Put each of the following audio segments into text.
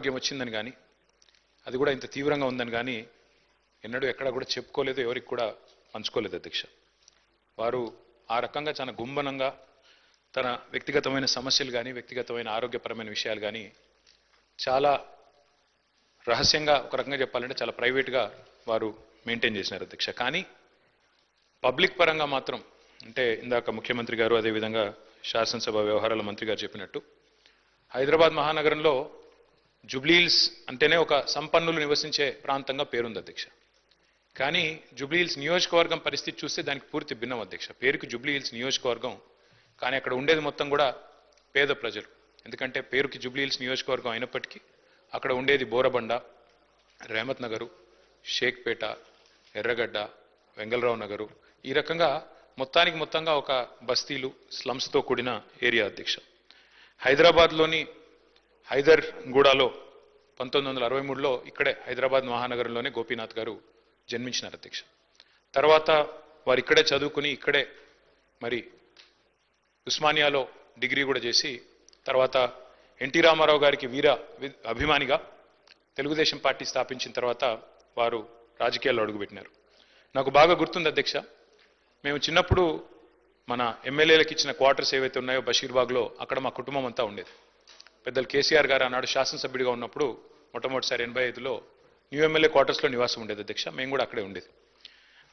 అనారోగ్యం వచ్చిందని కానీ అది కూడా ఇంత తీవ్రంగా ఉందని కానీ ఎన్నడూ ఎక్కడ కూడా చెప్పుకోలేదు, ఎవరికి కూడా పంచుకోలేదు అధ్యక్ష. వారు ఆ రకంగా చాలా గుంభనంగా తన వ్యక్తిగతమైన సమస్యలు కానీ వ్యక్తిగతమైన ఆరోగ్యపరమైన విషయాలు కానీ చాలా రహస్యంగా, ఒక రకంగా చెప్పాలంటే చాలా ప్రైవేట్గా వారు మెయింటైన్ చేసినారు అధ్యక్ష. కానీ పబ్లిక్ పరంగా మాత్రం, అంటే ఇందాక ముఖ్యమంత్రి గారు అదేవిధంగా శాసనసభ వ్యవహారాల మంత్రి గారు చెప్పినట్టు, హైదరాబాద్ మహానగరంలో జూబ్లీహిల్స్ అంటేనే ఒక సంపన్నులు నివసించే ప్రాంతంగా పేరుంది అధ్యక్ష. కానీ జూబ్లీహిల్స్ నియోజకవర్గం పరిస్థితి చూస్తే దానికి పూర్తి భిన్నం అధ్యక్ష. పేరుకి జూబ్లీహిల్స్ నియోజకవర్గం, కానీ అక్కడ ఉండేది మొత్తం కూడా పేద ప్రజలు. ఎందుకంటే పేరుకి జూబ్లీహిల్స్ నియోజకవర్గం అయినప్పటికీ అక్కడ ఉండేది బోరబండ, రేమత్ నగరు, షేక్పేట, ఎర్రగడ్డ, వెంగళరావు నగరు, ఈ రకంగా మొత్తంగా ఒక బస్తీలు, స్లమ్స్తో కూడిన ఏరియా అధ్యక్ష. హైదరాబాద్లోని హైదర్గూడలో 1963లో ఇక్కడే హైదరాబాద్ మహానగరంలోనే గోపీనాథ్ గారు జన్మించినారు అధ్యక్ష. తర్వాత వారు ఇక్కడే చదువుకుని ఇక్కడే మరి ఉస్మానియాలో డిగ్రీ కూడా చేసి తర్వాత ఎన్టీ రామారావు గారికి వీర అభిమానిగా తెలుగుదేశం పార్టీ స్థాపించిన తర్వాత వారు రాజకీయాల్లో అడుగుపెట్టినారు. నాకు బాగా గుర్తుంది అధ్యక్ష, మేము చిన్నప్పుడు మన ఎమ్మెల్యేలకు ఇచ్చిన క్వార్టర్స్ ఏవైతే ఉన్నాయో బషీర్బాగ్లో, అక్కడ మా కుటుంబం అంతా ఉండేది. పెద్దలు కేసీఆర్ గారు ఆనాడు శాసనసభ్యుడిగా ఉన్నప్పుడు మొట్టమొదటిసారి 85లో న్యూ ఎమ్మెల్యే క్వార్టర్స్లో నివాసం ఉండేది అధ్యక్ష. మేము కూడా అక్కడే ఉండేది.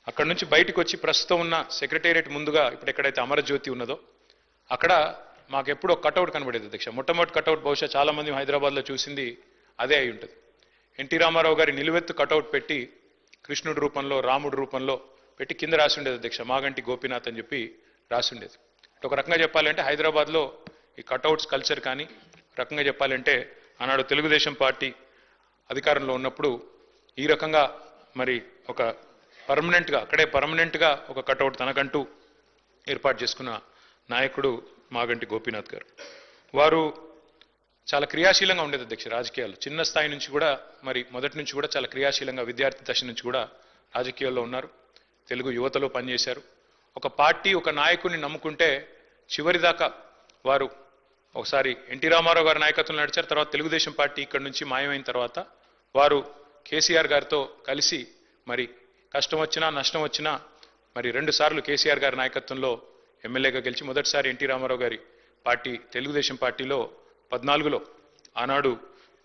అక్కడ నుంచి బయటకు వచ్చి ప్రస్తుతం ఉన్న సెక్రటేరియట్ ముందుగా ఇప్పుడు ఎక్కడైతే అమరజ్యోతి ఉన్నదో అక్కడ మాకు ఎప్పుడో కటౌట్ కనబడేది అధ్యక్ష. మొట్టమొదటి కటౌట్ బహుశా చాలా మంది హైదరాబాద్లో చూసింది అదే అయి ఉంటుంది. ఎన్టీ రామారావు గారి నిలువెత్తు కటౌట్ పెట్టి కృష్ణుడి రూపంలో, రాముడి రూపంలో పెట్టి కింద రాసి ఉండేది అధ్యక్ష, మాగంటి గోపీనాథ్ అని చెప్పి రాసి ఉండేది. ఒక రకంగా చెప్పాలంటే హైదరాబాద్లో ఈ కటౌట్స్ కల్చర్ కానీ, రకంగా చెప్పాలంటే ఆనాడు తెలుగుదేశం పార్టీ అధికారంలో ఉన్నప్పుడు ఈ రకంగా మరి ఒక పర్మనెంట్గా ఒక కటౌట్ తనకంటూ ఏర్పాటు చేసుకున్న నాయకుడు మాగంటి గోపీనాథ్ గారు. వారు చాలా క్రియాశీలంగా ఉండేది అధ్యక్ష రాజకీయాలు. చిన్న స్థాయి నుంచి కూడా మరి మొదటి నుంచి కూడా చాలా క్రియాశీలంగా విద్యార్థి దశ నుంచి కూడా రాజకీయాల్లో ఉన్నారు. తెలుగు యువతలో పనిచేశారు. ఒక పార్టీ ఒక నాయకుడిని నమ్ముకుంటే చివరిదాకా వారు ఒకసారి ఎన్టీ రామారావు గారి నాయకత్వంలో నడిచారు. తర్వాత తెలుగుదేశం పార్టీ ఇక్కడి నుంచి మాయమైన తర్వాత వారు కేసీఆర్ గారితో కలిసి మరి కష్టం వచ్చినా నష్టం వచ్చినా మరి 2 సార్లు కేసీఆర్ గారి నాయకత్వంలో ఎమ్మెల్యేగా గెలిచి మొదటిసారి ఎన్టీ రామారావు గారి పార్టీ తెలుగుదేశం పార్టీలో 14లో ఆనాడు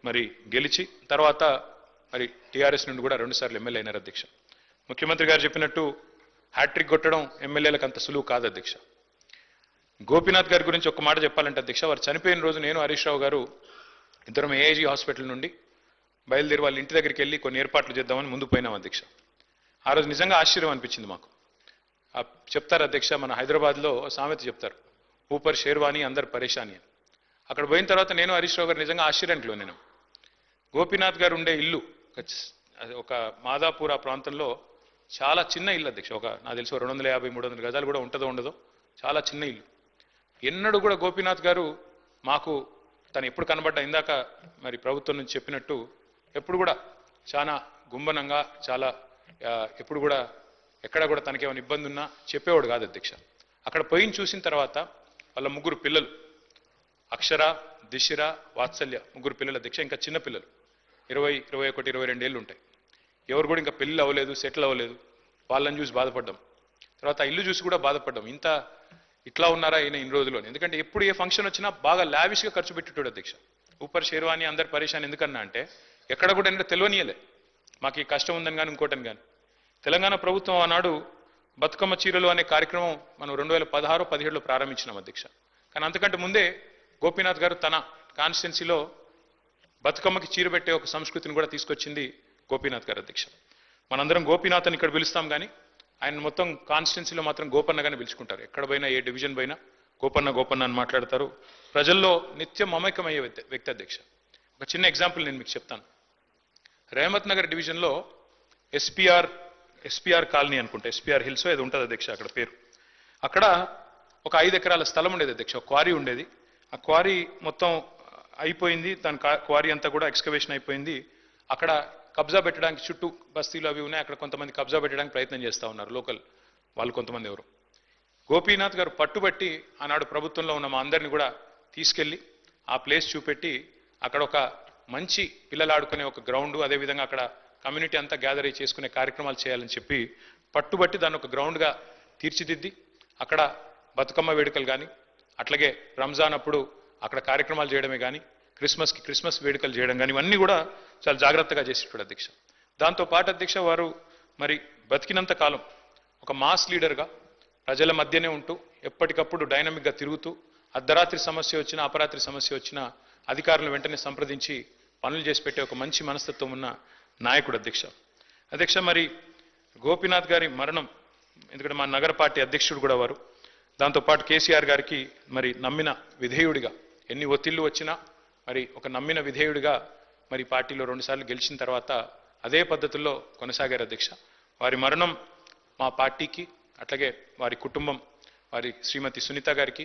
మరి గెలిచి తర్వాత మరి టీఆర్ఎస్ నుండి కూడా 2 సార్లు ఎమ్మెల్యే అయినారు అధ్యక్ష. ముఖ్యమంత్రి గారు చెప్పినట్టు హ్యాట్రిక్ కొట్టడం ఎమ్మెల్యేలకు అంత సులువు కాదు అధ్యక్ష. గోపీనాథ్ గారి గురించి ఒక మాట చెప్పాలంటే అధ్యక్ష, వారు చనిపోయిన రోజు నేను హరీష్ రావు గారు ఇద్దరం ఏఐజీ హాస్పిటల్ నుండి బయలుదేరి వాళ్ళ ఇంటి దగ్గరికి వెళ్ళి కొన్ని ఏర్పాట్లు చేద్దామని ముందు పోయినాం అధ్యక్ష. ఆ రోజు నిజంగా ఆశ్చర్యం అనిపించింది మాకు. చెప్తారు అధ్యక్ష, మన హైదరాబాద్లో సామెత చెప్తారు, ఊపర్ షేర్వాణి అందరు పరేషాని అని. అక్కడ పోయిన తర్వాత నేను హరీష్ రావు గారు నిజంగా ఆశ్చర్యానికి లోనేను. గోపీనాథ్ గారు ఉండే ఇల్లు ఒక మాదాపూర్ ఆ ప్రాంతంలో చాలా చిన్న ఇల్లు అధ్యక్ష. నాకు తెలిసి 250-300 గజాలు కూడా ఉంటుందో ఉండదో, చాలా చిన్న ఇల్లు. ఎన్నడూ కూడా గోపీనాథ్ గారు మాకు తను ఎప్పుడు కనబడ్డా ఇందాక మరి ప్రభుత్వం నుంచి చెప్పినట్టు ఎప్పుడు కూడా చాలా గుంభనంగా చాలా ఎప్పుడు కూడా ఎక్కడ కూడా తనకేమైనా ఇబ్బంది ఉన్నా చెప్పేవాడు కాదు అధ్యక్ష. అక్కడ పోయిన చూసిన తర్వాత వాళ్ళ 3 పిల్లలు, అక్షర, దిశిర, వాత్సల్య, 3 పిల్లలు అధ్యక్ష. ఇంకా చిన్న పిల్లలు 20, 21, 22 ఏళ్ళు ఉంటాయి. ఎవరు కూడా ఇంకా పెళ్ళి అవ్వలేదు, సెటిల్ అవ్వలేదు. వాళ్ళని చూసి బాధపడ్డాం. తర్వాత ఇల్లు చూసి కూడా బాధపడ్డాం, ఇట్లా ఉన్నారా ఈయన ఇన్ని రోజుల్లో. ఎందుకంటే ఎప్పుడు ఏ ఫంక్షన్ వచ్చినా బాగా లావిష్గా ఖర్చు పెట్టేటోడు అధ్యక్ష. ఊపర్ షేర్వాణి అందరు పరేషాన్ ఎందుకన్నా అంటే ఎక్కడ కూడా ఏంటంటే తెలియనియలే మాకు ఈ కష్టం ఉందని కానీ ఇంకోటని కానీ. తెలంగాణ ప్రభుత్వం ఆనాడు బతుకమ్మ చీరలు అనే కార్యక్రమం మనం 2016-17లో ప్రారంభించినాం అధ్యక్ష. కానీ అంతకంటే ముందే గోపీనాథ్ గారు తన కాన్స్టిట్యున్సీలో బతుకమ్మకి చీర పెట్టే ఒక సంస్కృతిని కూడా తీసుకొచ్చింది గోపీనాథ్ గారు అధ్యక్ష. మనందరం గోపీనాథ్ అని ఇక్కడ పిలుస్తాం కానీ ఆయన మొత్తం కాన్స్టిట్యున్సీలో మాత్రం గోపన్నగానే పిలుచుకుంటారు. ఎక్కడ పోయినా ఏ డివిజన్ పోయినా గోపన్న అని మాట్లాడతారు. ప్రజల్లో నిత్యం మమైకమయ్యే వ్యక్తి అధ్యక్ష. ఒక చిన్న ఎగ్జాంపుల్ నేను మీకు చెప్తాను. రేమత్ నగర్ డివిజన్లో ఎస్పీఆర్ కాలనీ అనుకుంటా, ఎస్పీఆర్ హిల్స్ ఏదో ఉంటుంది అధ్యక్ష అక్కడ పేరు. అక్కడ ఒక 5 ఎకరాల స్థలం ఉండేది అధ్యక్ష, ఒక క్వారీ ఉండేది. ఆ క్వారీ మొత్తం అయిపోయింది, దాని క్వారీ అంతా కూడా ఎక్స్కవేషన్ అయిపోయింది. అక్కడ కబ్జా పెట్టడానికి చుట్టూ బస్తీలు అవి ఉన్నాయి, అక్కడ కొంతమంది కబ్జా పెట్టడానికి ప్రయత్నం చేస్తూ ఉన్నారు లోకల్ వాళ్ళు కొంతమంది ఎవరు. గోపీనాథ్ గారు పట్టుబట్టి ఆనాడు ప్రభుత్వంలో ఉన్న మా అందరిని కూడా తీసుకెళ్ళి ఆ ప్లేస్ చూపెట్టి అక్కడ ఒక మంచి పిల్లలు ఆడుకునే ఒక గ్రౌండ్, అదేవిధంగా అక్కడ కమ్యూనిటీ అంతా గ్యాదర్ అయ్యి చేసుకునే కార్యక్రమాలు చేయాలని చెప్పి పట్టుబట్టి దాన్ని ఒక గ్రౌండ్గా తీర్చిదిద్ది అక్కడ బతుకమ్మ వేడుకలు కానీ, అట్లాగే రంజాన్ అప్పుడు అక్కడ కార్యక్రమాలు చేయడమే కానీ, క్రిస్మస్ వేడుకలు చేయడం కానీ, ఇవన్నీ కూడా చాలా జాగ్రత్తగా చేసేటాడు అధ్యక్ష. దాంతోపాటు అధ్యక్ష వారు మరి బతికినంత కాలం ఒక మాస్ లీడర్గా ప్రజల మధ్యనే ఉంటూ ఎప్పటికప్పుడు డైనమిక్గా తిరుగుతూ అర్ధరాత్రి సమస్య వచ్చినా అపరాత్రి సమస్య వచ్చినా అధికారులను వెంటనే సంప్రదించి పనులు చేసి పెట్టే ఒక మంచి మనస్తత్వం ఉన్న నాయకుడు అధ్యక్ష. అధ్యక్ష మరి గోపీనాథ్ గారి మరణం, ఎందుకంటే మా నగర పార్టీ అధ్యక్షుడు కూడా వారు, దాంతోపాటు కేసీఆర్ గారికి మరి నమ్మిన విధేయుడిగా ఎన్ని ఒత్తిళ్లు వచ్చినా మరి ఒక నమ్మిన విధేయుడిగా మరి పార్టీలో 2 సార్లు గెలిచిన తర్వాత అదే పద్ధతుల్లో కొనసాగారు అధ్యక్ష. వారి మరణం మా పార్టీకి, అట్లాగే వారి కుటుంబం, వారి శ్రీమతి సునీత గారికి,